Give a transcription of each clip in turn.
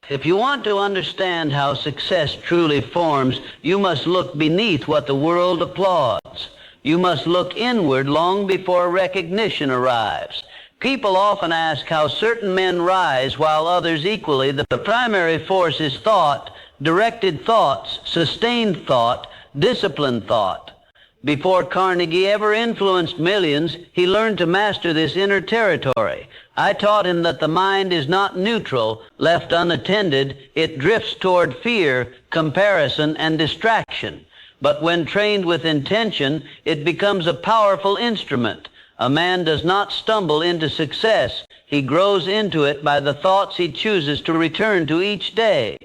If you want to understand how success truly forms, you must look beneath what the world applauds. You must look inward long before recognition arrives. People often ask how certain men rise while others equally. The primary force is thought, directed thoughts, sustained thought, disciplined thought. Before Carnegie ever influenced millions, he learned to master this inner territory. I taught him that the mind is not neutral. Left unattended, it drifts toward fear, comparison, and distraction. But when trained with intention, it becomes a powerful instrument. A man does not stumble into success. He grows into it by the thoughts he chooses to return to each day.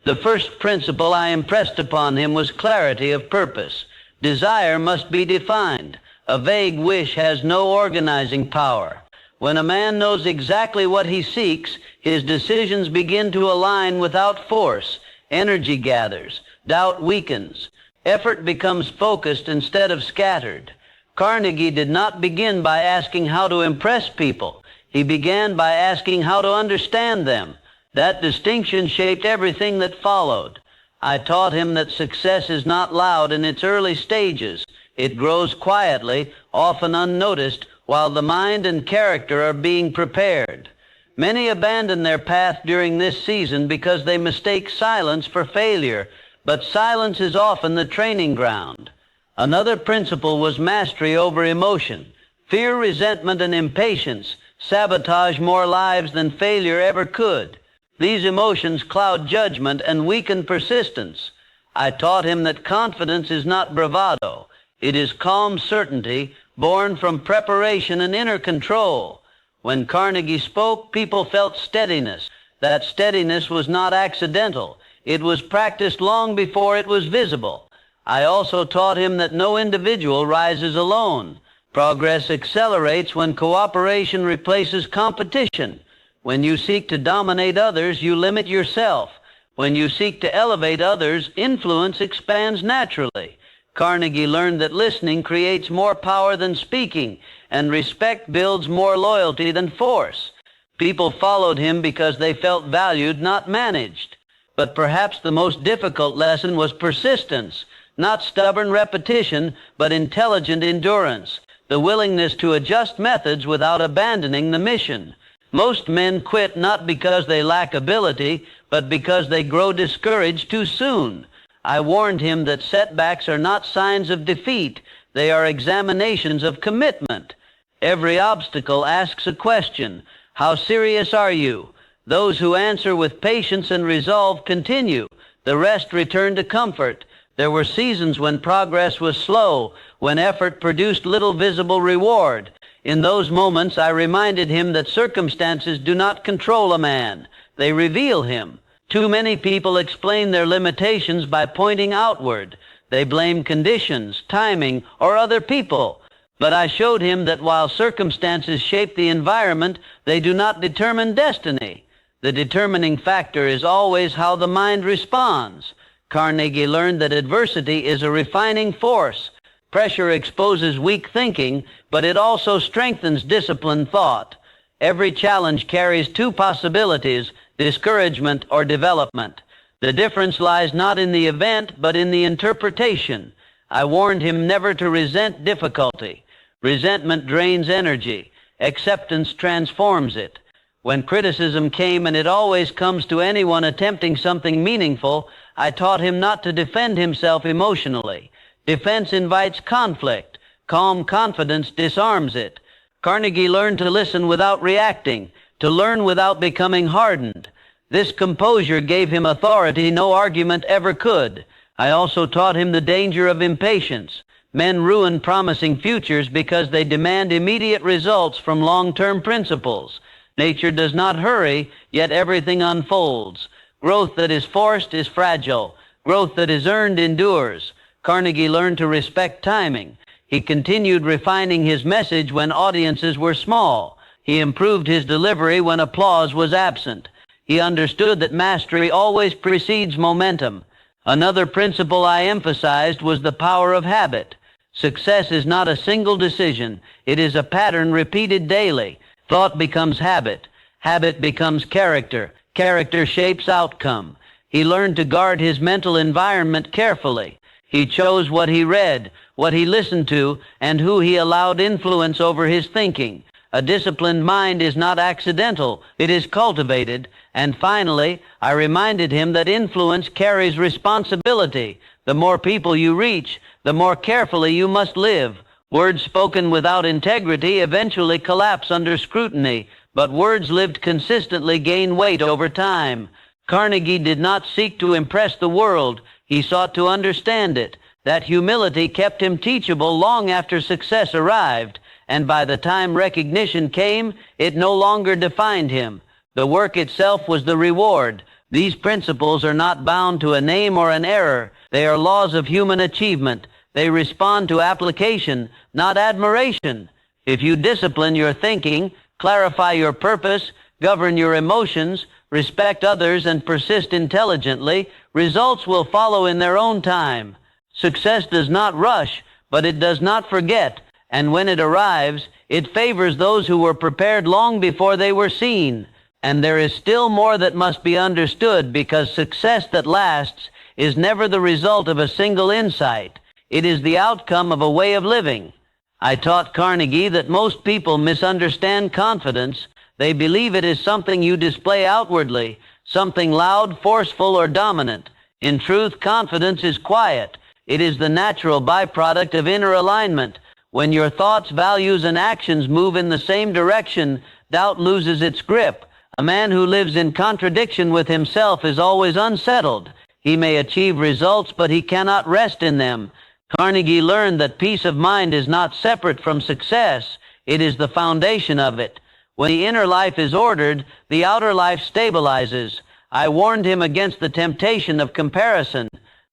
The first principle I impressed upon him was clarity of purpose. Desire must be defined. A vague wish has no organizing power. When a man knows exactly what he seeks, his decisions begin to align without force. Energy gathers. Doubt weakens. Effort becomes focused instead of scattered. Carnegie did not begin by asking how to impress people. He began by asking how to understand them. That distinction shaped everything that followed. I taught him that success is not loud in its early stages. It grows quietly, often unnoticed, while the mind and character are being prepared. Many abandon their path during this season because they mistake silence for failure, but silence is often the training ground. Another principle was mastery over emotion. Fear, resentment, and impatience sabotage more lives than failure ever could. These emotions cloud judgment and weaken persistence. I taught him that confidence is not bravado. It is calm certainty born from preparation and inner control. When Carnegie spoke, people felt steadiness. That steadiness was not accidental. It was practiced long before it was visible. I also taught him that no individual rises alone. Progress accelerates when cooperation replaces competition. When you seek to dominate others, you limit yourself. When you seek to elevate others, influence expands naturally. Carnegie learned that listening creates more power than speaking, and respect builds more loyalty than force. People followed him because they felt valued, not managed. But perhaps the most difficult lesson was persistence, not stubborn repetition, but intelligent endurance, the willingness to adjust methods without abandoning the mission. Most men quit not because they lack ability, but because they grow discouraged too soon. I warned him that setbacks are not signs of defeat. They are examinations of commitment. Every obstacle asks a question. How serious are you? Those who answer with patience and resolve continue. The rest return to comfort. There were seasons when progress was slow, when effort produced little visible reward. In those moments, I reminded him that circumstances do not control a man. They reveal him. Too many people explain their limitations by pointing outward. They blame conditions, timing, or other people. But I showed him that while circumstances shape the environment, they do not determine destiny. The determining factor is always how the mind responds. Carnegie learned that adversity is a refining force. Pressure exposes weak thinking, but it also strengthens disciplined thought. Every challenge carries two possibilities, discouragement or development. The difference lies not in the event, but in the interpretation. I warned him never to resent difficulty. Resentment drains energy. Acceptance transforms it. When criticism came, and it always comes to anyone attempting something meaningful, I taught him not to defend himself emotionally. Defense invites conflict. Calm confidence disarms it. Carnegie learned to listen without reacting, to learn without becoming hardened. This composure gave him authority no argument ever could. I also taught him the danger of impatience. Men ruin promising futures because they demand immediate results from long-term principles. Nature does not hurry, yet everything unfolds. Growth that is forced is fragile. Growth that is earned endures. Carnegie learned to respect timing. He continued refining his message when audiences were small. He improved his delivery when applause was absent. He understood that mastery always precedes momentum. Another principle I emphasized was the power of habit. Success is not a single decision. It is a pattern repeated daily. Thought becomes habit. Habit becomes character. Character shapes outcome. He learned to guard his mental environment carefully. He chose what he read, what he listened to, and who he allowed influence over his thinking. A disciplined mind is not accidental, it is cultivated. And finally, I reminded him that influence carries responsibility. The more people you reach, the more carefully you must live. Words spoken without integrity eventually collapse under scrutiny, but words lived consistently gain weight over time. Carnegie did not seek to impress the world, he sought to understand it. That humility kept him teachable long after success arrived, and by the time recognition came, it no longer defined him. The work itself was the reward. These principles are not bound to a name or an error. They are laws of human achievement. They respond to application, not admiration. If you discipline your thinking, clarify your purpose, govern your emotions, respect others, and persist intelligently, results will follow in their own time. Success does not rush, but it does not forget, and when it arrives, it favors those who were prepared long before they were seen. And there is still more that must be understood, because success that lasts is never the result of a single insight. It is the outcome of a way of living. I taught Carnegie that most people misunderstand confidence. They believe it is something you display outwardly, something loud, forceful, or dominant. In truth, confidence is quiet. It is the natural byproduct of inner alignment. When your thoughts, values, and actions move in the same direction, doubt loses its grip. A man who lives in contradiction with himself is always unsettled. He may achieve results, but he cannot rest in them. Carnegie learned that peace of mind is not separate from success. It is the foundation of it. When the inner life is ordered, the outer life stabilizes. I warned him against the temptation of comparison.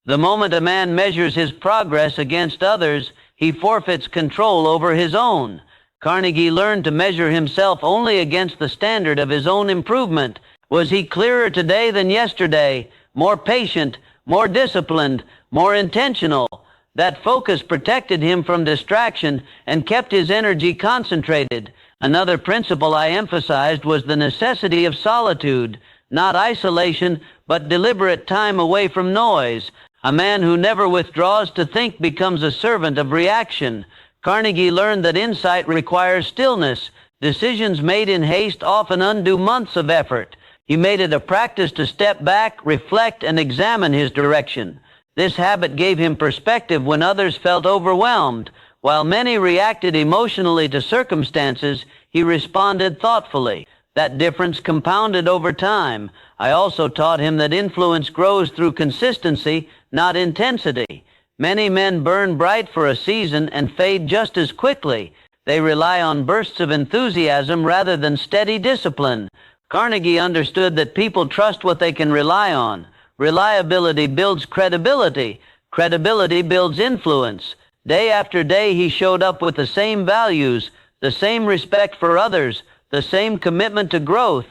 The moment a man measures his progress against others, he forfeits control over his own. Carnegie learned to measure himself only against the standard of his own improvement. Was he clearer today than yesterday, more patient, more disciplined, more intentional? That focus protected him from distraction and kept his energy concentrated. Another principle I emphasized was the necessity of solitude, not isolation, but deliberate time away from noise. A man who never withdraws to think becomes a servant of reaction. Carnegie learned that insight requires stillness. Decisions made in haste often undo months of effort. He made it a practice to step back, reflect, and examine his direction. This habit gave him perspective when others felt overwhelmed. While many reacted emotionally to circumstances, he responded thoughtfully. That difference compounded over time. I also taught him that influence grows through consistency, not intensity. Many men burn bright for a season and fade just as quickly. They rely on bursts of enthusiasm rather than steady discipline. Carnegie understood that people trust what they can rely on. Reliability builds credibility. Credibility builds influence. Day after day, he showed up with the same values, the same respect for others, the same commitment to growth.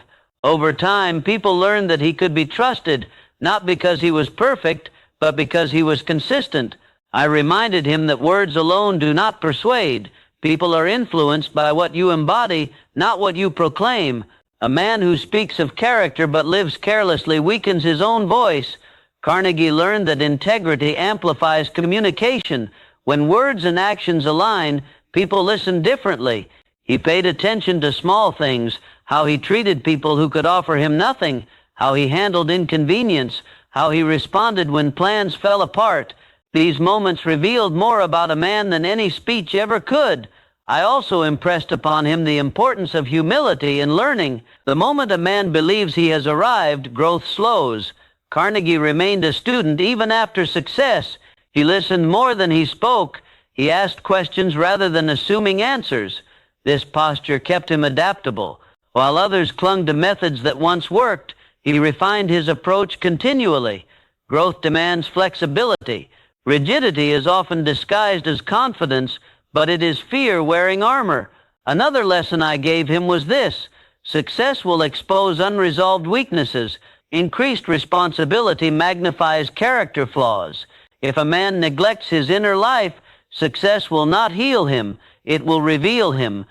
Over time, people learned that he could be trusted, not because he was perfect, but because he was consistent. I reminded him that words alone do not persuade. People are influenced by what you embody, not what you proclaim. A man who speaks of character but lives carelessly weakens his own voice. Carnegie learned that integrity amplifies communication. When words and actions align, people listen differently. He paid attention to small things, how he treated people who could offer him nothing, how he handled inconvenience, how he responded when plans fell apart. These moments revealed more about a man than any speech ever could. I also impressed upon him the importance of humility in learning. The moment a man believes he has arrived, growth slows. Carnegie remained a student even after success. He listened more than he spoke. He asked questions rather than assuming answers. This posture kept him adaptable. While others clung to methods that once worked, he refined his approach continually. Growth demands flexibility. Rigidity is often disguised as confidence, but it is fear wearing armor. Another lesson I gave him was this: success will expose unresolved weaknesses. Increased responsibility magnifies character flaws. If a man neglects his inner life, success will not heal him. It will reveal him.